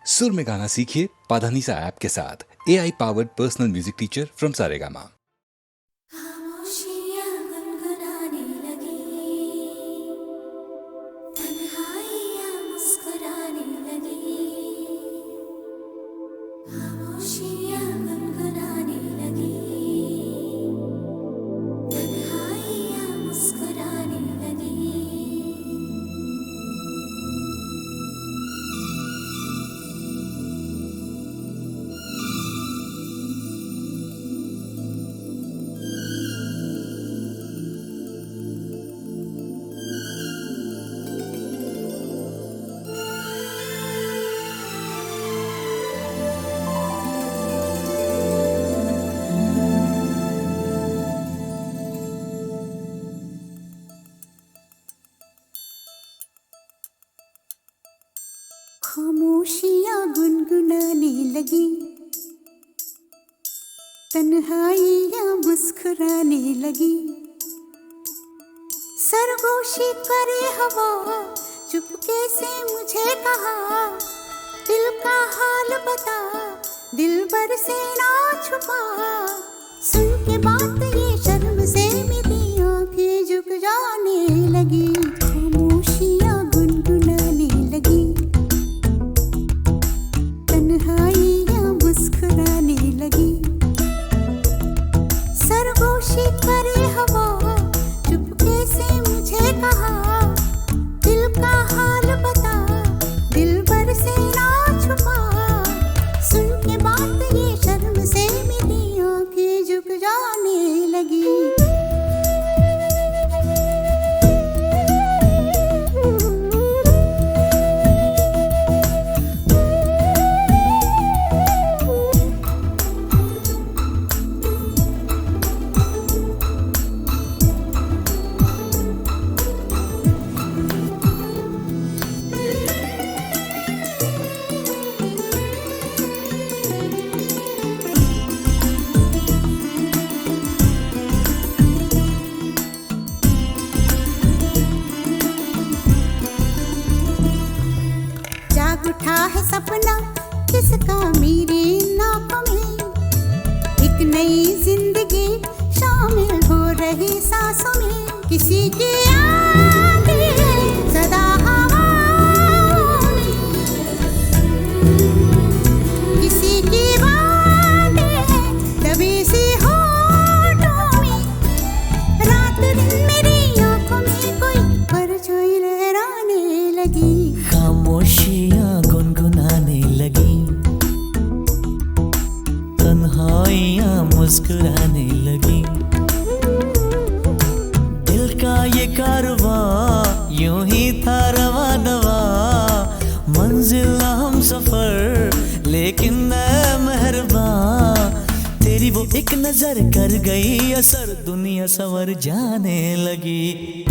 सुर में गाना सीखिए पाधानीसा ऐप के साथ। AI powered personal music teacher from Saregama. खामोशियाँ गुनगुनाने लगी, तन्हाइयाँ मुस्कुराने लगी। खामोशियाँ गुनगुनाने लगी, तन्हाइयाँ मुस्कुराने लगी। खामोशियाँ गुनगुनाने लगी, तन्हाइयाँ मुस्कुराने लगी। सरगोशी करे हवा, चुपके से मुझे कहा, दिल का हाल बता, दिलबर से ना छुपा। सुन के बात ये शर्म से मेरी आंखें झुक जाने लगी। खामोशियाँ गुनगुनाने लगी, तन्हाइयाँ मुस्कुराने लगी। सरगोशी करे हवा, चुपके से मुझे कहा, दिल का हाल बता, दिलबर से ना छुपा। सुन के बात ये शर्म से मेरी आंखें झुक जाने लगी। जाग उठा है सपना किसका मेरी नाकों में, एक नई जिंदगी शामिल हो रही सांसों में। किसी की आगे सदा हवाओं में, किसी की बातें दबी सी होठों में। रात दिन मेरी आंखों में कोई परछाई लहराने लगी। खामोशियाँ गुनगुनाने लगी, तन्हाइयाँ मुस्कुराने लगी। दिल का ये कारवां यूं ही था रवा दवा, मंजिल हम सफर लेकिन मैं मेहरबान। तेरी वो एक नजर कर गई असर, दुनिया संवर जाने लगी।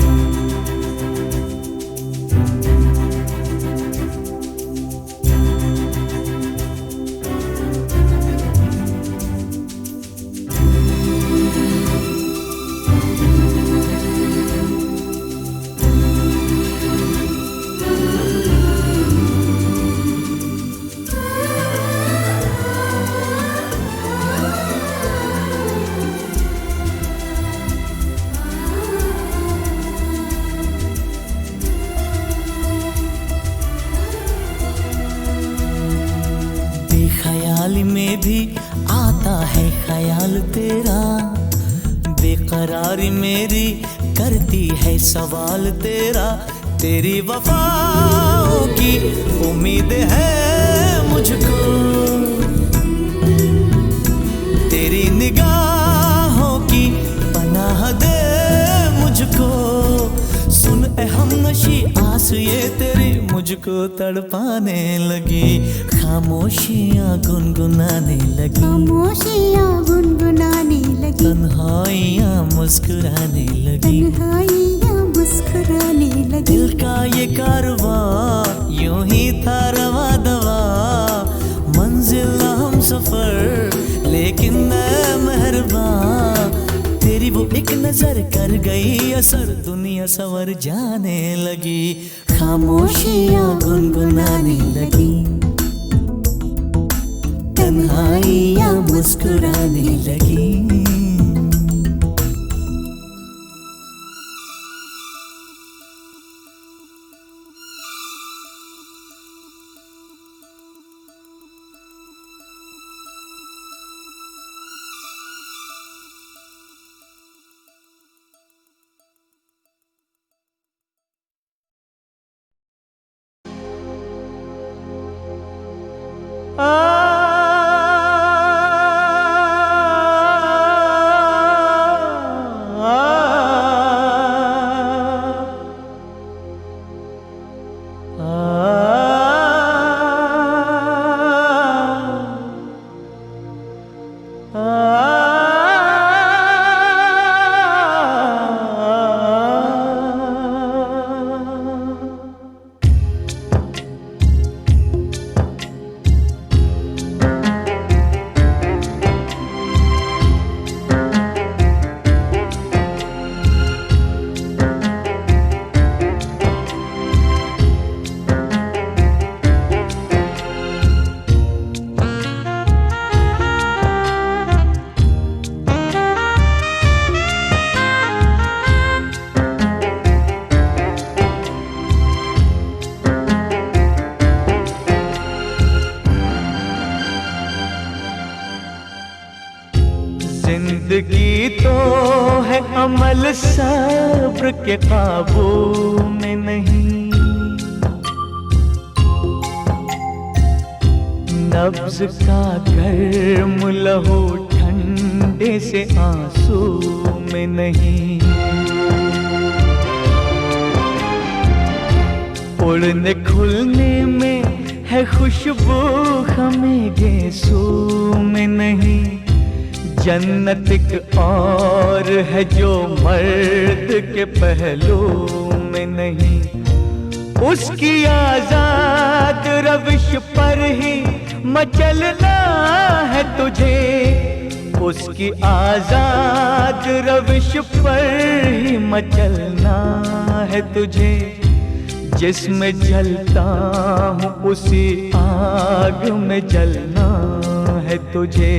ख्याल में भी आता है ख्याल तेरा, बेकरारी मेरी करती है सवाल तेरा। तेरी वफाओं की उम्मीद है मुझको, तेरी निगाहों की पनाह दे मुझको। सुन ए हमनशी आस ये तेरी मुझको तड़पाने लगी। खामोशियाँ गुनगुनाने लगी, खामोशियाँ गुनगुनाने लगी, तन्हाइयाँ मुस्कुराने लगी। तन्हाइयाँ मुस्कुराने लगी। दिल का ये कारवां यूं ही था रवा दवा, मंजिल हम सफर लेकिन मैं मेहरबान। तेरी वो एक नजर कर गई असर, दुनिया संवर जाने लगी। खामोशियाँ गुनगुनाने लगी, आई या मुस्कुराने लगी। जिंदगी तो है अमल सब्र के काबू में नहीं, नब्ज का गर्म लहू ठंडे से आंसू में नहीं, उड़ने खुलने में है खुशबू हमें गेसू में नहीं, जन्नत एक और है जो मर्द के पहलू में नहीं, उसकी आजाद रविश पर ही मचलना है तुझे, उसकी आजाद रविश पर ही मचलना है तुझे, जिसमें जलता हूँ उसी आग में जलना है तुझे।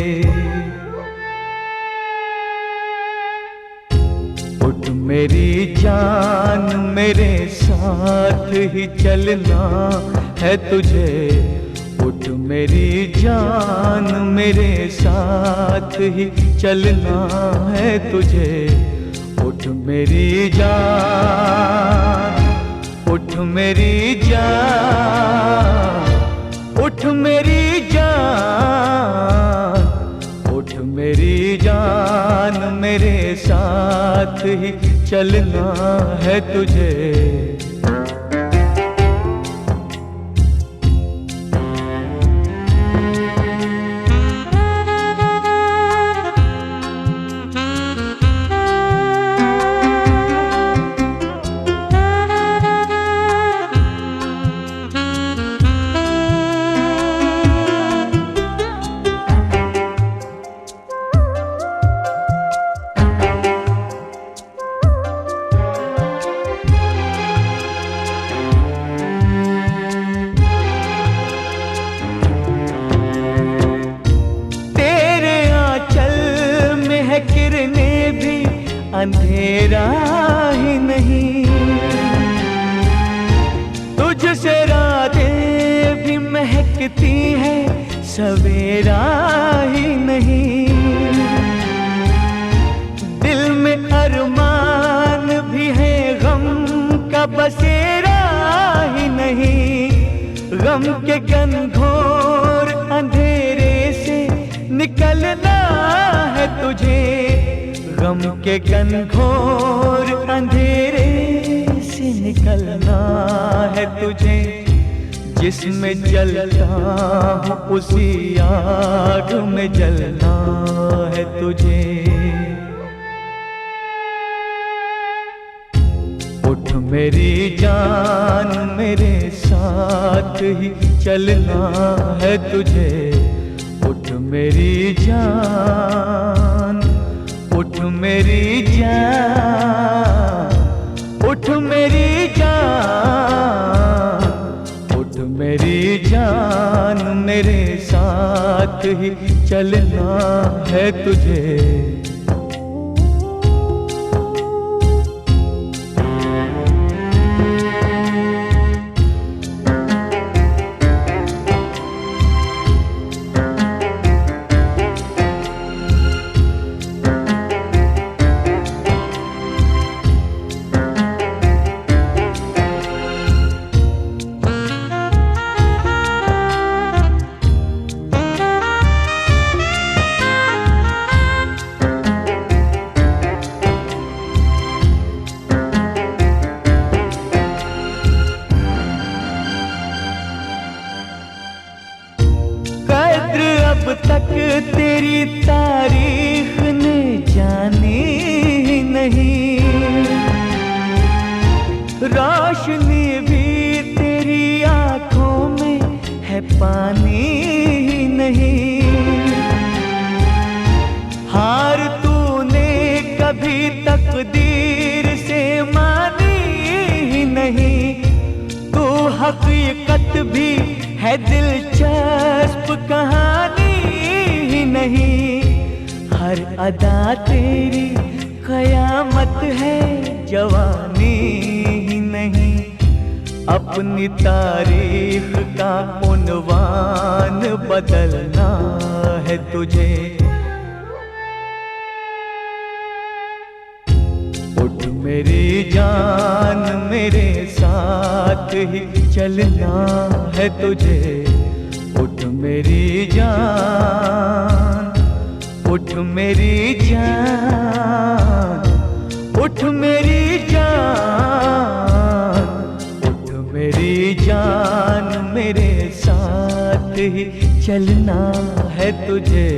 उठ मेरी जान मेरे साथ ही चलना है तुझे, उठ मेरी जान मेरे साथ ही चलना है तुझे, उठ मेरी जान, उठ मेरी जान, उठ मेरी जान, उठ मेरी जान मेरे साथ ही चलना है तुझे। अंधेरा ही नहीं, तुझसे रातें भी महकती है सवेरा ही नहीं, दिल में अरमान भी है गम का बसेरा ही नहीं, गम के घनघोर अंधेरे से निकलना है तुझे, गम के घनघोर अंधेरे से निकलना है तुझे, जिसमें जलता हूँ उसी आग में जलना है तुझे। उठ मेरी जान मेरे साथ ही चलना है तुझे, उठ मेरी जान, उठ मेरी जान, उठ मेरी जान, उठ मेरी जान मेरे साथ साथ ही चलना है तुझे। अब तक तेरी तारीख ने जानी नहीं, रोशनी भी तेरी आंखों में है पानी नहीं। हार तूने कभी तकदीर से मानी ही नहीं, तू हकीकत भी है दिलचस्प कहानी ही नहीं। हर अदा तेरी कयामत है जवानी ही नहीं। अपनी तारीख का उन्वान बदलना है तुझे। उठ मेरी जान मेरे साथ ही चलना है तुझे। उठ मेरी जान, उठ मेरी जान, उठ मेरी जान, उठ मेरी जान मेरे साथ ही चलना है तुझे।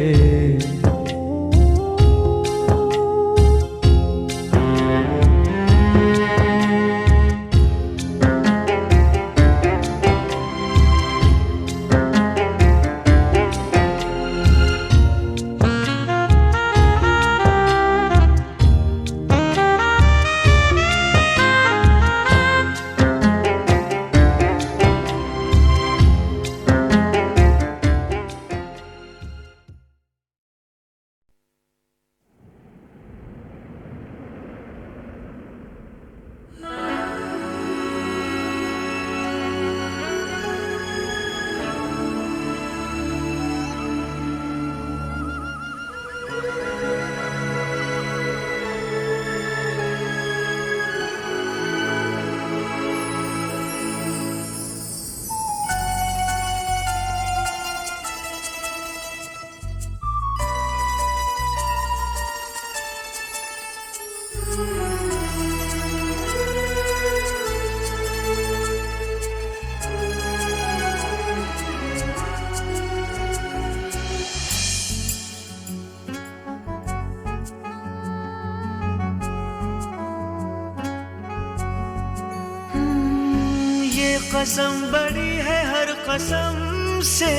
कसम बड़ी है हर कसम से,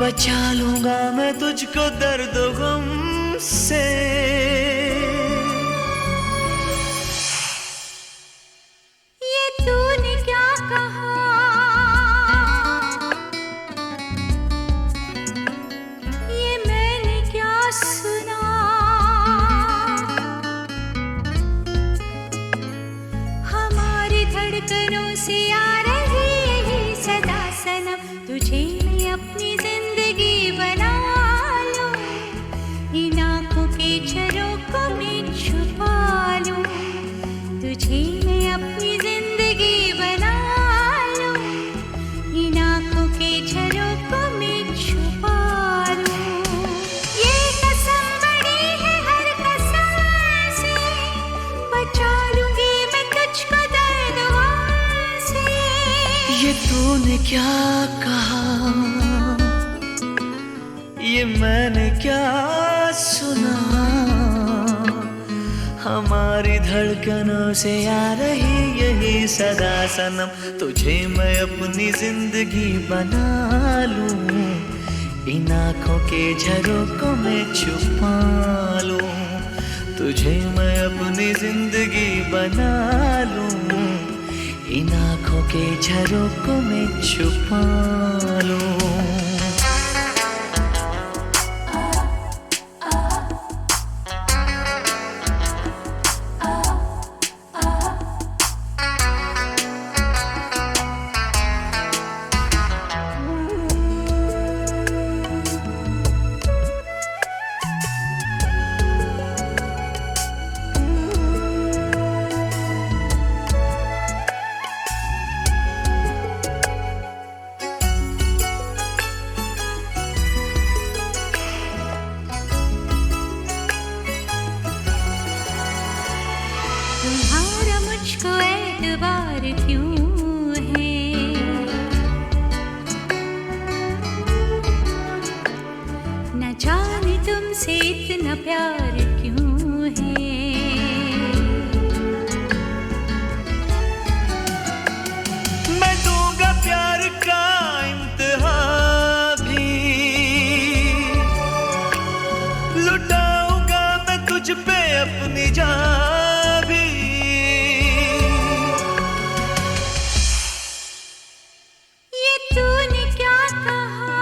बचा लूंगा मैं तुझको दर्द गम से। ये तूने क्या कहा, ये मैंने क्या सुना। धड़कनों से आ रही है सदा सनम, तुझे मैं अपनी जिंदगी बना लूं। इन आँखों के झरोखों में छुपा लूं, तुझे मैं अपनी जिंदगी बना लूं। इन आँखों के झरोखों में छुपा लूं। ये कसम बड़ी है हर कसम से, बचा लूंगी मैं तुझको ये तूने क्या कहा, ये मैंने क्या सुना। हमारी धड़कनों से आ रही यही सदा सनम, तुझे मैं अपनी जिंदगी बना लूं। इन आँखों के झरोखों में छुपा लूं, तुझे मैं अपनी जिंदगी बना लूं। इन आँखों के झरोकों में छुपा लूं। तुम्हारा मुझको एतबार क्यों है, न जाने तुमसे इतना प्यार क्यों है। मैं दूंगा प्यार का इम्तिहा भी, लुटाऊंगा मैं तुझ पे अपनी जान भी। ये तूने क्या कहा,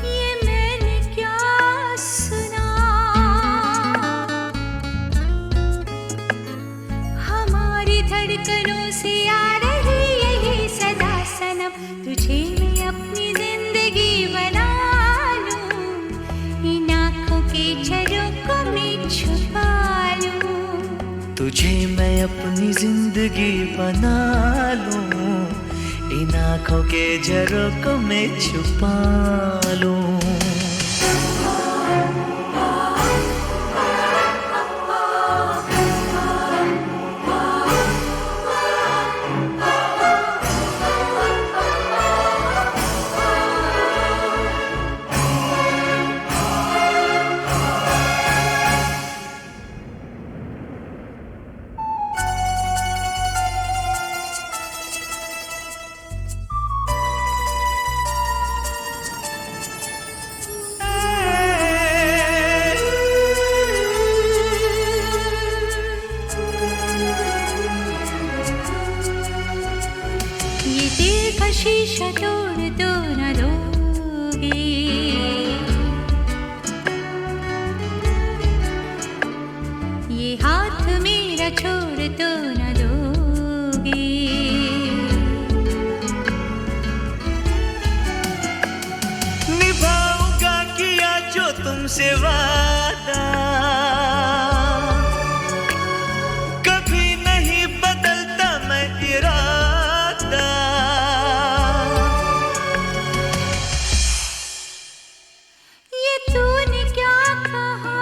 ये मैंने क्या सुना, हमारी धड़कनों से आ रही यही सदा सनम, तुझे मैं अपनी जिंदगी बना लूं, इन आँखों के झरोकों में छुपा लूं। तुझे मैं अपनी जिंदगी बना लूं, इन आँखों के झरोकों में छुपा लूं। ये दिल का शीशा तोड़ दो न दोगे, ये हाथ मेरा छोड़ दो न दोगे। निभाऊंगा किया जो तुमसे वादा, कभी नहीं बदलता मैं इरादा। ये तूने क्या कहा,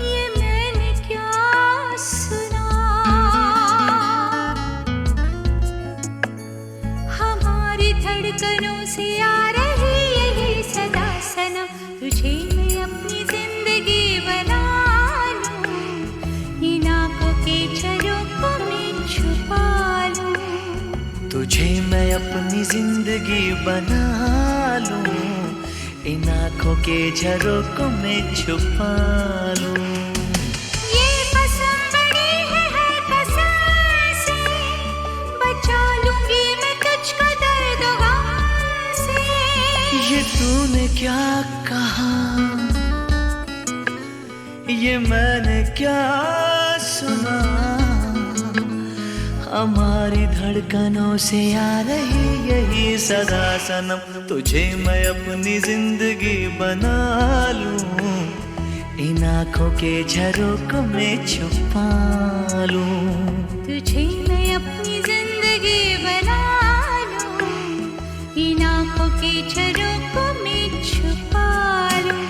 ये मैंने क्या सुना, हमारी धड़कनों से आ रही यही सदा सनम, तुझे मैं अपनी जिंदगी बना लूं, इन आँखों के झरोकों में छुपा लूं। तुझे मैं अपनी जिंदगी बना लूं, इन आँखों के झरोकों में छुपा लूं। ये कसम बड़ी है हर कसम से, बचा लूंगी मैं तुझको दर्द गम से। ये तूने क्या कहा, ये मैंने क्या सुना, हमारी धड़कनों से आ रही यही सदा सनम, तुझे मैं अपनी जिंदगी बना लूं, इन आँखों के झरोकों में छुपा लूं। तुझे मैं अपनी जिंदगी बना लूं, इन आँखों के झरोकों में छुपा लूं।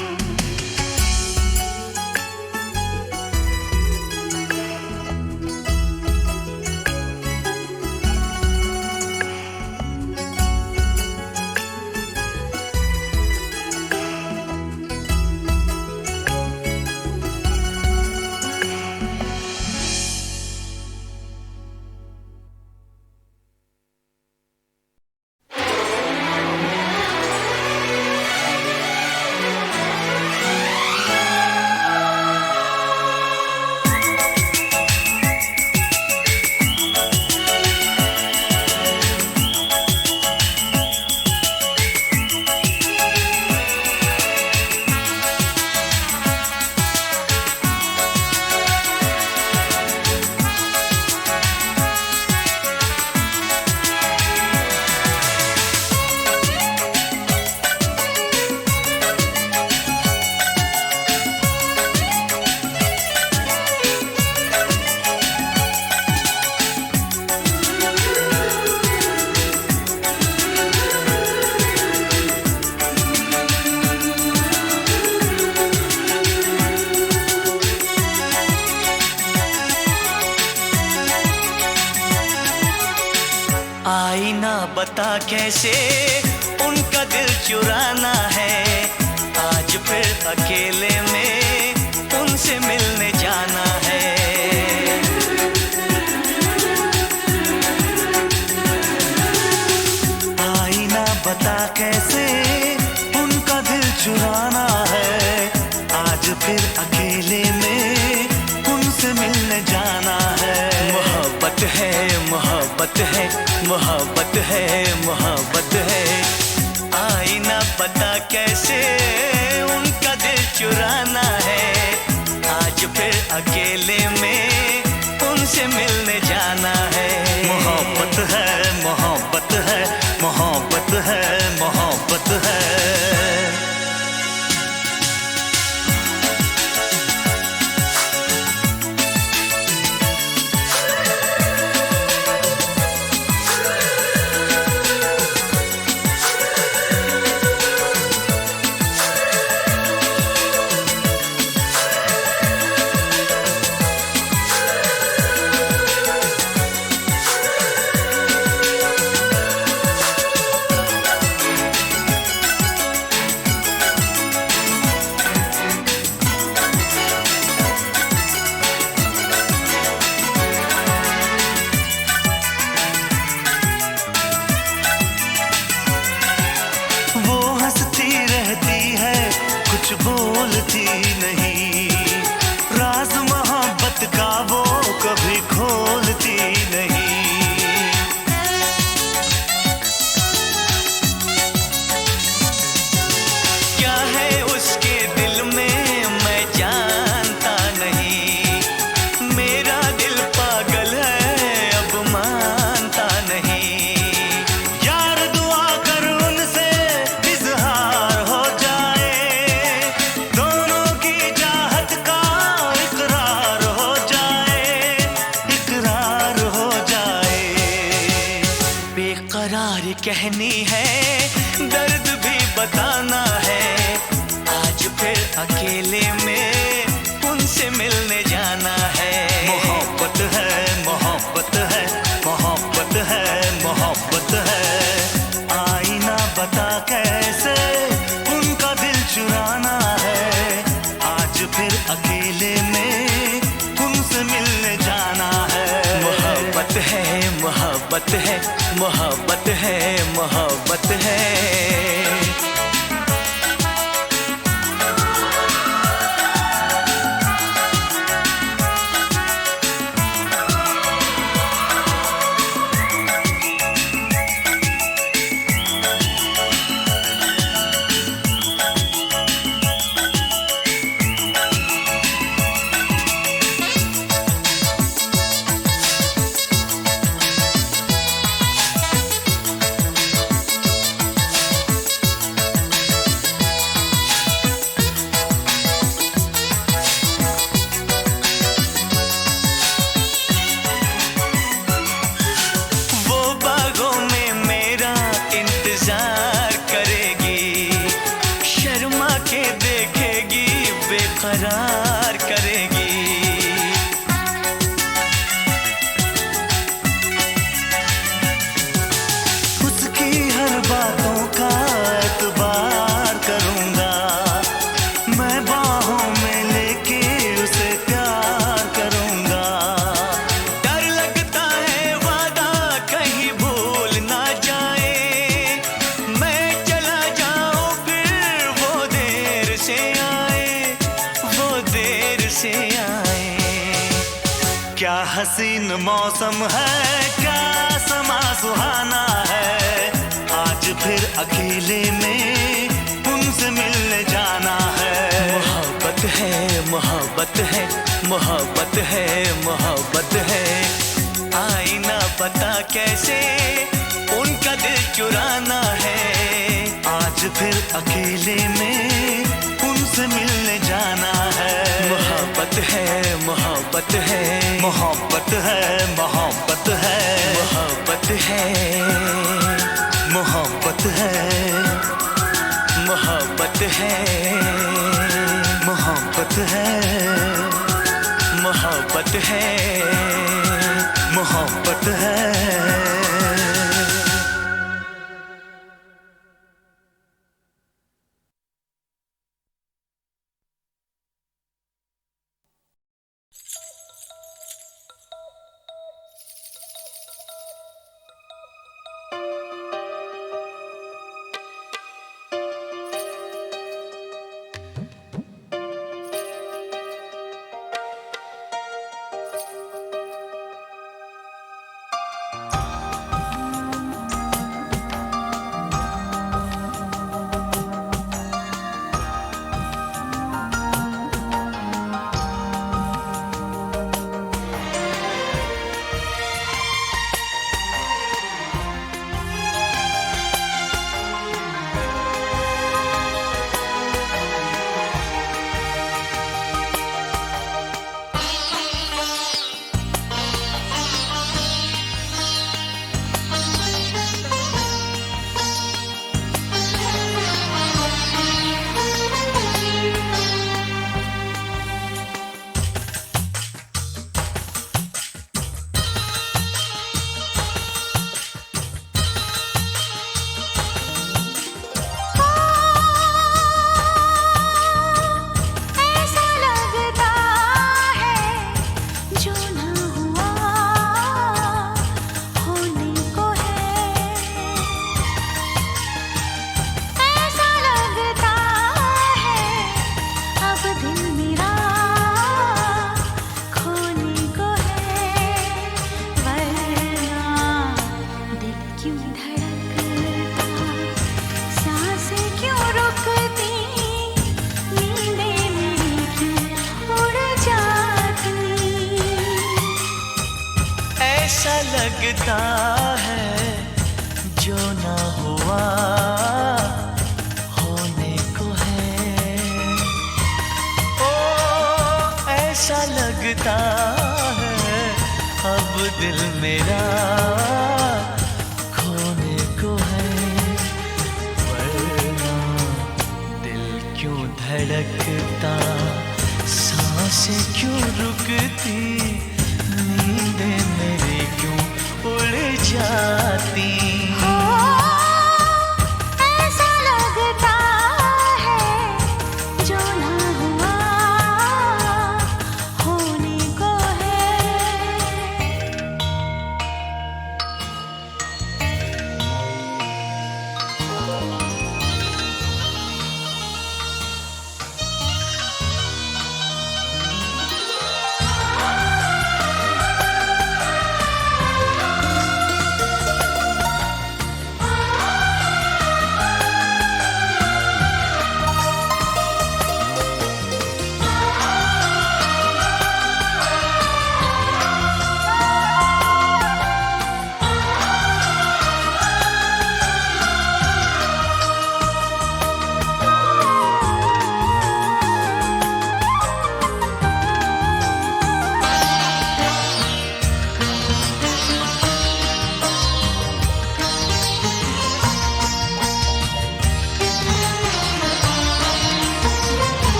बता कैसे उनका दिल चुराना है, आज फिर अकेले में उनसे मिलने जाना है। आईना बता कैसे उनका दिल चुराना है, आज फिर अकेले में उनसे मिलने जाना है। मोहब्बत है, मोहब्बत है, मोहब्बत है, मोहब्बत है। आईना पता कैसे उनका दिल चुराना है, आज फिर अकेले में उनसे मिलने जाना है। मोहब्बत है, मोहब्बत है, मोहब्बत है, मोहब्बत है। कुछ बोलती नहीं, राज मोहब्बत का वो कभी खोलती नहीं। क्या है उसके दिल में मैं जानता नहीं, मेरा दिल पागल है अब मानता नहीं। यार दुआ कर उनसे इजहार हो जाए, दोनों की चाहत का इकरार हो जाए, इकरार हो जाए। बेकरार कहनी है, दर्द भी बताना है, आज फिर अकेले में उनसे मिलने जाना है। मोहब्बत है, मोहब्बत है, मोहब्बत है, मोहब्बत है। आईना बता कैसे उनका दिल चुराना है, आज फिर अकेले में उनसे मिलने जाना है। मोहब्बत है, मोहब्बत है, मोहब्बत है, मोहब्बत है। करार करेगी। उसकी हर बातों का एतबार करूंगा, मैं बाहों में लेके उसे प्यार करूंगा। डर लगता है वादा कहीं भूल ना जाए, मैं चला जाऊं फिर वो देर से आए, वो देर से आए। क्या हसीन मौसम है, क्या समा सुहाना है, आज फिर अकेले में उनसे मिलने जाना है। मोहब्बत है, मोहब्बत है, मोहब्बत है, मोहब्बत है। आईना पता कैसे उनका दिल चुराना है, आज फिर अकेले में उनसे मिलने जाना है। मोहब्बत है, मोहब्बत है, मोहब्बत है, मोहब्बत है, मोहब्बत है, मोहब्बत है, मोहब्बत है, मोहब्बत है, मोहब्बत है, मोहब्बत है। लगता है जो ना हुआ होने को है। ओ ऐसा लगता है अब दिल मेरा खोने को है। वरना दिल क्यों धड़कता, सांसें क्यों रुकती, नींदें मेरी क्यों उड़ जाती। ऐसा लगता है जो ना हुआ होने को है।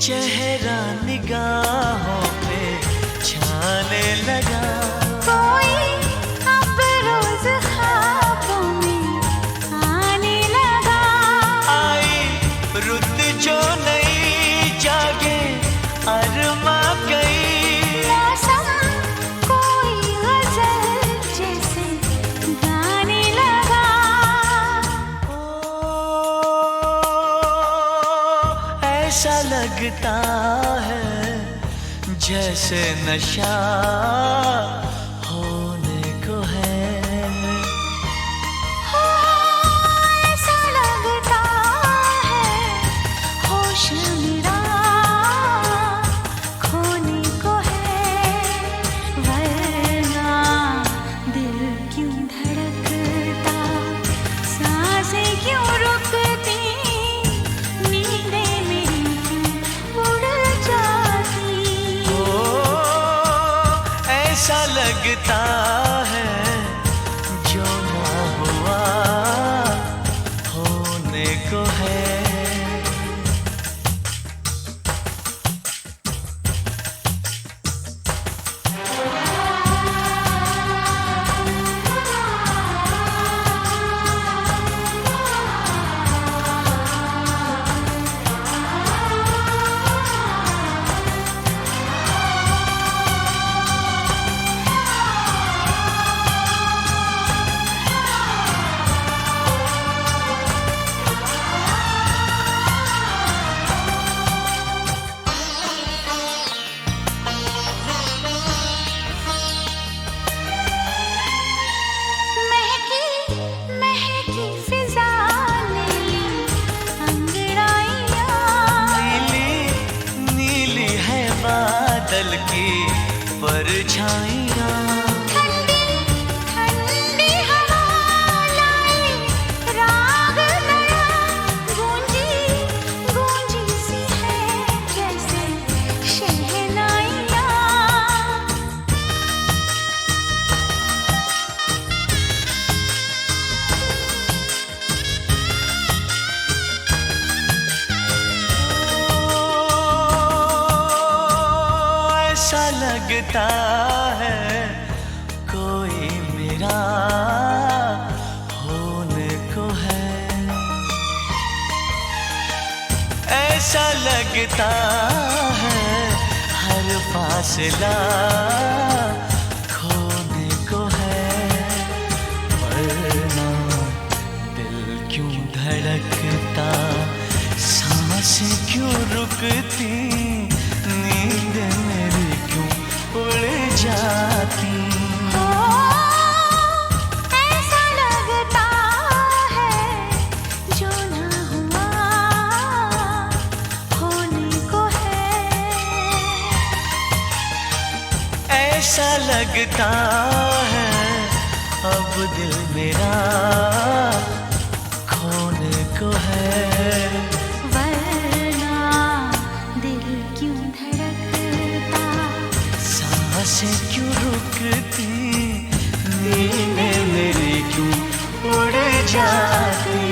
चेहरा निगाहों पे छाने लगा, कोई अब रोज ख्वाबों में आने लगा। आई रुत जो नई जागे अरमा गई। मौसम कोई गजल जैसे गाने लगा। ऐसा लगता है जैसे नशा होने को है। ऐसा लगता है होश मेरा खोने को है। वरना दिल क्यों धड़कता, सांसें क्यों रुकती, नींदें मेरी क्यों उड़ जाती। ऐसा लगता है जो ना हुआ होने को है। महकी महकी फिजा ने ली अंगड़ाइयाँ। नीली नीली है बादल की परछाइयाँ। ठंडी ठंडी हवा लाई राग नया, गूंजी गूंजी सी है जैसे शहनाइयाँ। ऐसा लगता है कोई मेरा होने को है। ऐसा लगता है हर फासला खोने को है। वरना दिल क्यों धड़कता, सांसें क्यों रुकती, नींद मेरी क्यों उड़ जाती। ऐसा लगता है जो ना हुआ होने को है। लगता है अब दिल मेरा खोने को है, वरना दिल क्यों धड़कता, सांसें क्यों रुकती, नींदें मेरी क्यों उड़ जाती।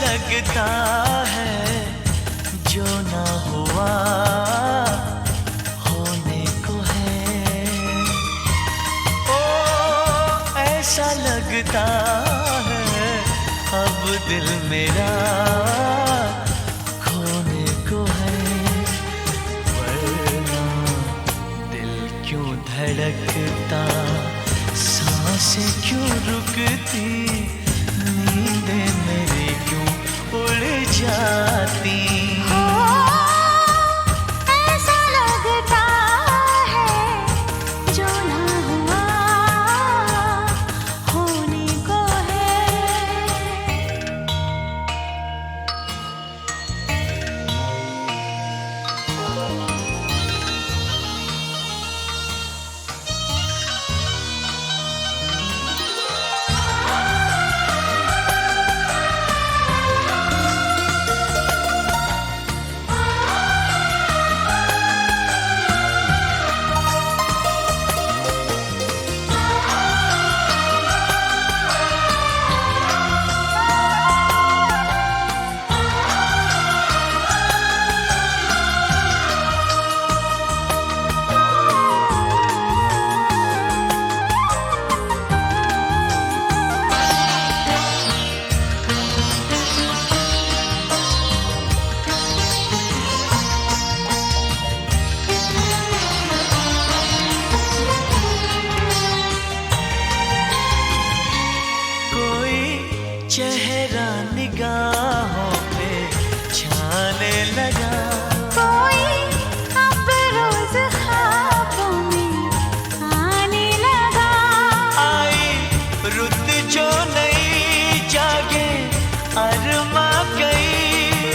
लगता है जो ना हुआ होने को है, ओ ऐसा लगता है अब दिल मेरा खोने को है, वरना दिल क्यों धड़कता, सांसें क्यों रुकती, नींदें मेरी क्यों उड़ जाती। ऐसा लगता है जो ना हुआ होने को है। चेहरा निगाहों पे छाने लगा, कोई अब रोज ख्वाबों में आने लगा, आई रुत जो नई जागे अरमा गई,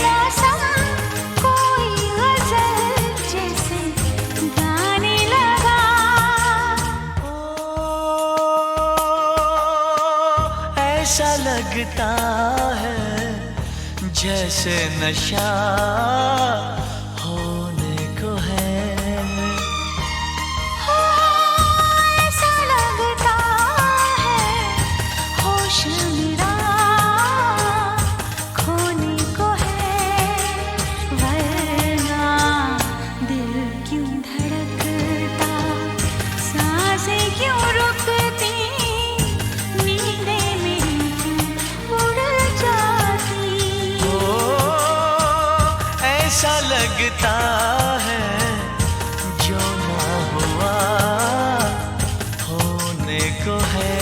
मौसम कोई गजल जैसे गाने लगा, ऐसा लगता है जैसे नशा होने को है, ऐसा लगता है होश मेरा खोने को है, होने को है।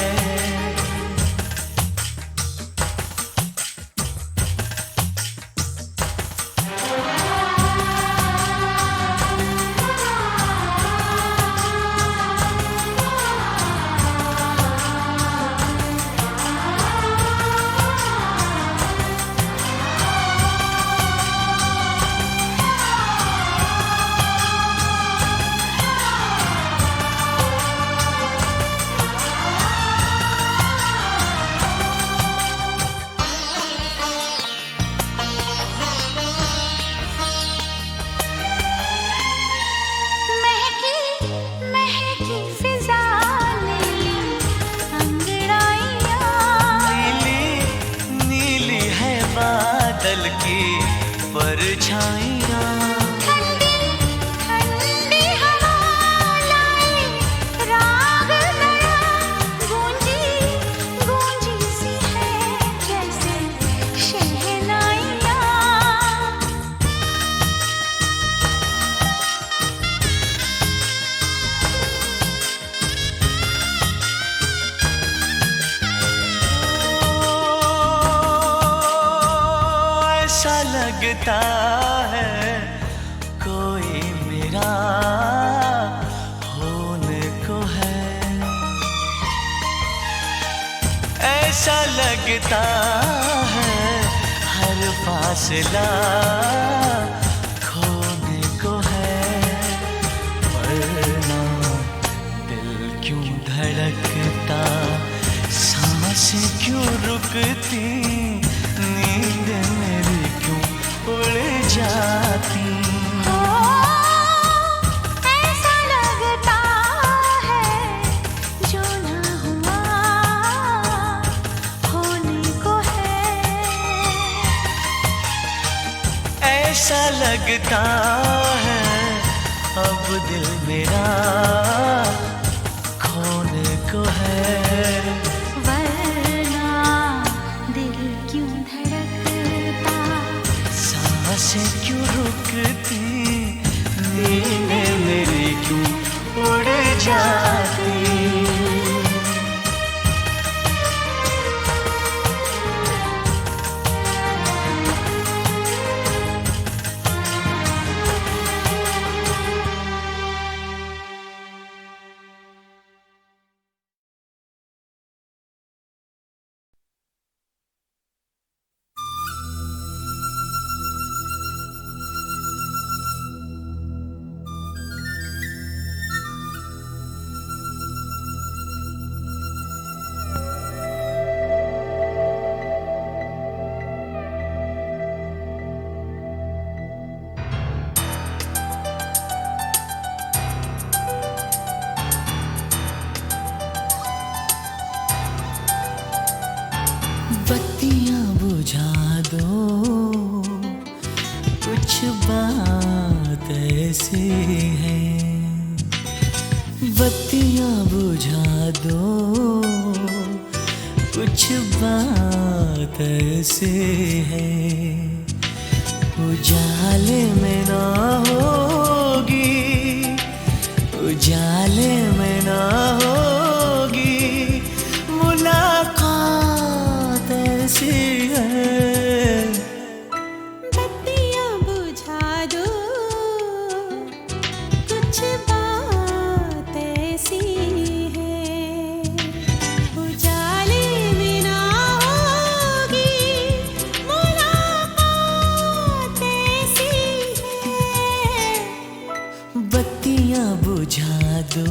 ऐसा लगता है कोई मेरा होने को है। ऐसा लगता है हर फासला खोने को है। वरना दिल क्यों धड़कता, सांसें क्यों रुकती, नींद मेरी क्यों उड़ जाती। ऐसा लगता है जो ना हुआ होने को है। ऐसा लगता है अब दिल मेरा खोने को है। वरना दिल क्यों धड़कता, सांसें क्यों रुकती, नींद मेरी क्यों उड़ जाती। बत्तियां बुझा दो, कुछ बात ऐसी है। बत्तियां बुझा दो, कुछ बात ऐसी है। उजाले में ना होगी, उजाले में ना होगी मुलाकात ऐसी है। बत्तियां बुझा दो, कुछ बात ऐसी है। उजाले में ना होगी मुलाकात ऐसी है। बत्तियां बुझा दो,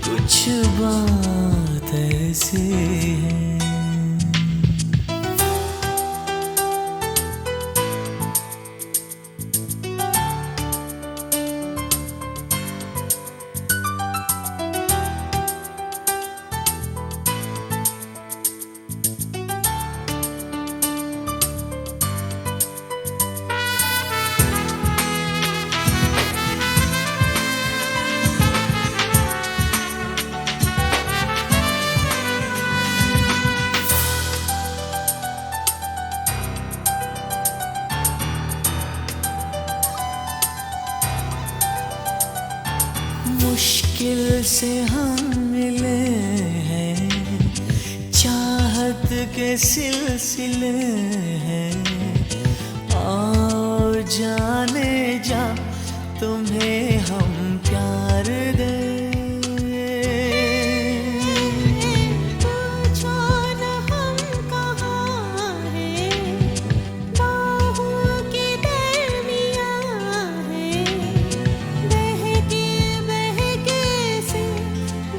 कुछ बात ऐसी है। से हम मिले हैं, चाहत के सिलसिले हैं। आओ जाने जा तुम्हें हम प्यार दे। पूछो न हम कहाँ हैं, बाहों के दरमियाँ हैं। बहके बहके से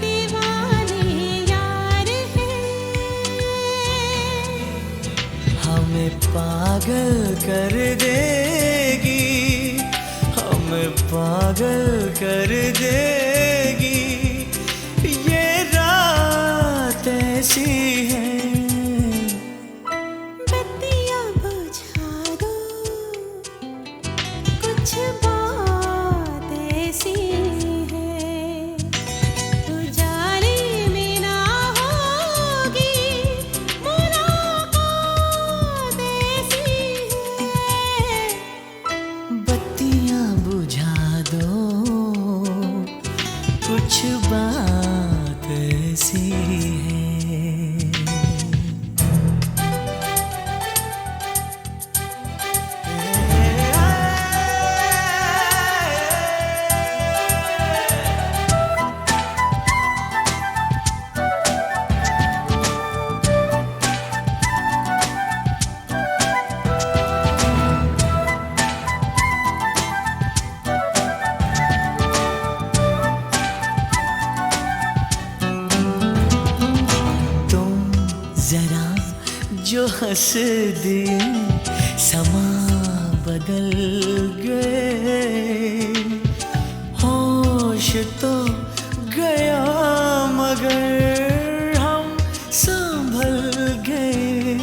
दीवाने यार हैं। हमें पागल कर देगी, हमें पागल कर देगी ये रात ऐसी है। बत्तियाँ बुझा दो, कुछ बात ऐसी है। उजाले में ना होगी मुलाकात ऐसी है। बत्तियाँ बुझा दो, कुछ बात ऐसी है। जरा जो हंस दिए समा बदल गए। होश तो गया मगर हम संभल गए।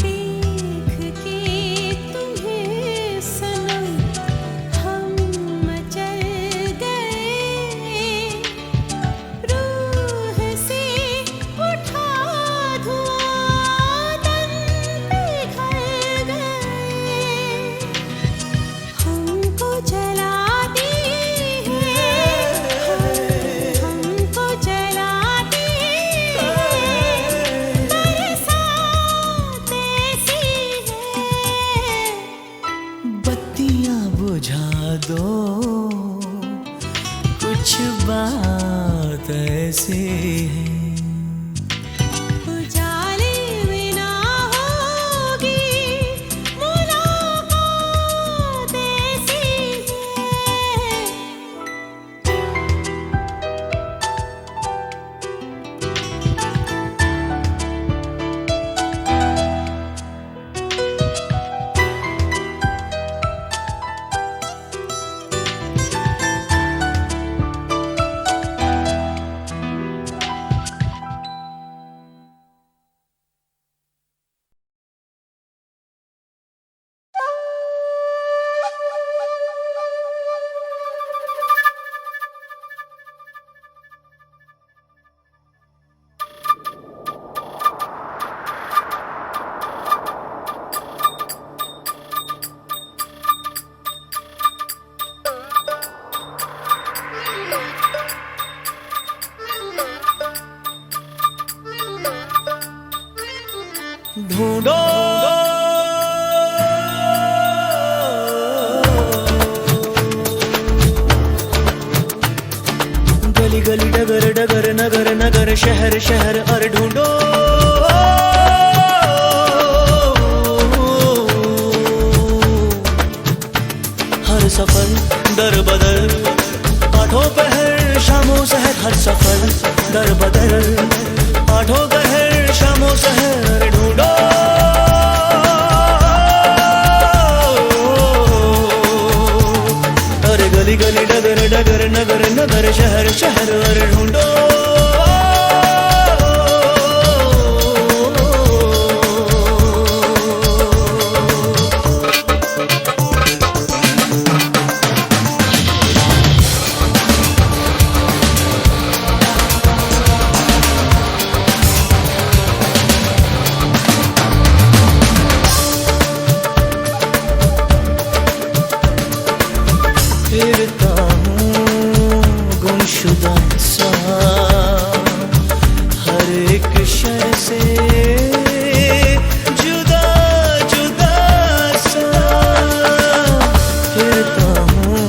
देख के तुम्हें सनम हम मचल गए। रूह से उठा धुआं तन पिघल गए। हमको जलाती है, हमको जलाती है। बरसात ऐसी है। बत्तियाँ बुझा दो, कुछ बात ऐसी है। उजाले में ना होगी मुलाकात ऐसी है। ढूंढो गली गली डगर डगर नगर नगर शहर शहर और ढूंढो। हर सफर दर बदर, आठों पहर शामों सहर। हर सफर दर बदर, आठों पहर शामों सहर ढूंढो। अरे गली गली डगर डगर नगर नगर शहर शहर और ढूंढो। फिरता हूँ गुमशुदा सा, हर एक शय से जुदा जुदा सा फिरता हूँ,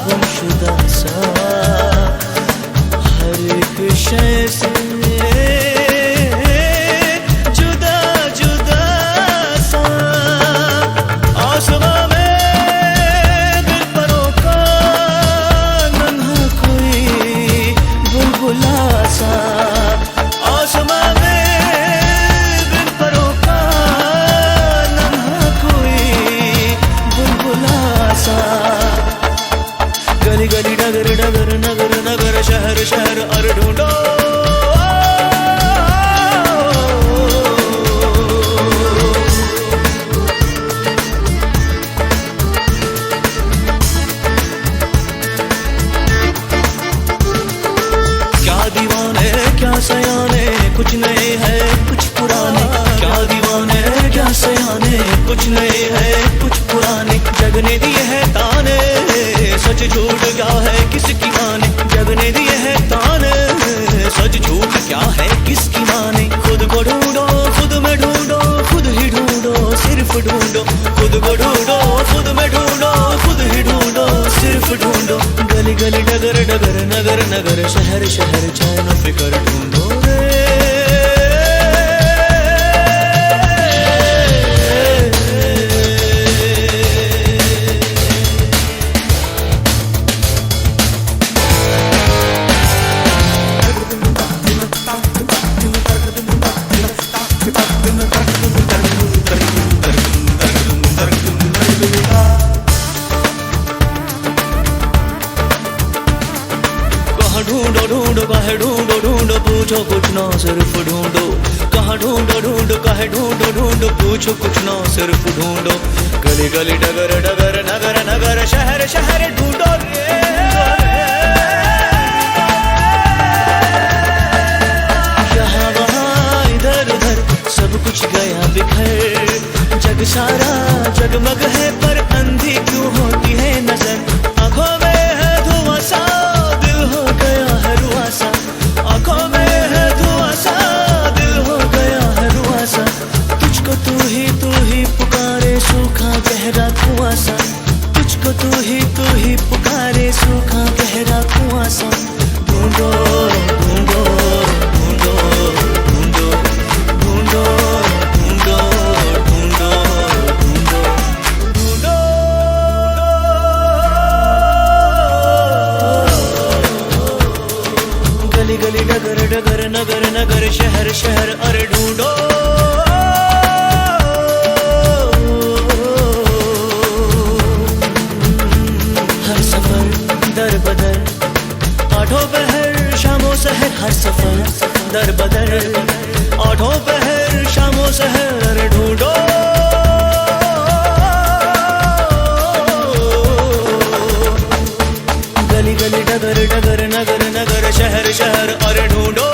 गुमशुदा सा, हर एक शय से जुदा जुदा सा। आसमां में दिल परों का नन्हा कोई बुलबुला सा, आसमां में दिल परों का नन्हा कोई बुलबुला सा। गली गली डगर डगर नगर नगर शहर शहर और ढूंढो क्या दीवाने क्या सयाने, कुछ नए है कुछ पुराने, क्या दीवाने क्या सयाने, कुछ नए है कुछ पुराने, जगने दिए है ताने, सच झूठ क्या है किसकी माने, जगने दिए है ताने, सच झूठ क्या है किसकी माने। खुद को ढूंढो खुद में ढूंढो, खुद ही ढूंढो सिर्फ ढूंढो, खुद को ढूंढो खुद में ढूंढो, खुद ही ढूंढो सिर्फ ढूंढो। गली गली डगर डगर नगर नगर शहर शहर चैन फिकर ढूंढो रे। ढूंढो ढूंढो कहे ढूंढो ढूंढो पूछो कुछ ना सिर्फ ढूंढो, कहाँ ढूंढो ढूंढो कहे ढूंढो ढूंढो पूछो कुछ ना सिर्फ ढूंढो। गली गली डगर डगर नगर नगर शहर शहर ढूंढो रे। यहाँ वहाँ इधर उधर सब कुछ गया बिखर, जग सारा जगमग है पर अंधी क्यों होती है नजर। आंखों में है धुआं सा दिल हो गया है रुआ सा, आंखों में है धुआं सा दिल हो गया है रुआ सा। तुझको तू ही पुकारे सूखा गहरा कुआं सा, तुझको तू ही पुकारे सूखा गहरा कुआं सा। ढूंढो ढूंढो ढूंढो ढूंढो ढूंढो ढूंढो ढूंढो ढूंढो ढूंढो। गली गली डगर डगर नगर नगर शहर शहर अरे ढूंढो। हर सफर दर बदर आठों पहर शामों सहर, हर सफर दर बदर आठों पहर शामों सहर अरे ढूंढो। गली गली डगर डगर नगर नगर शहर शहर अरे ढूंढो।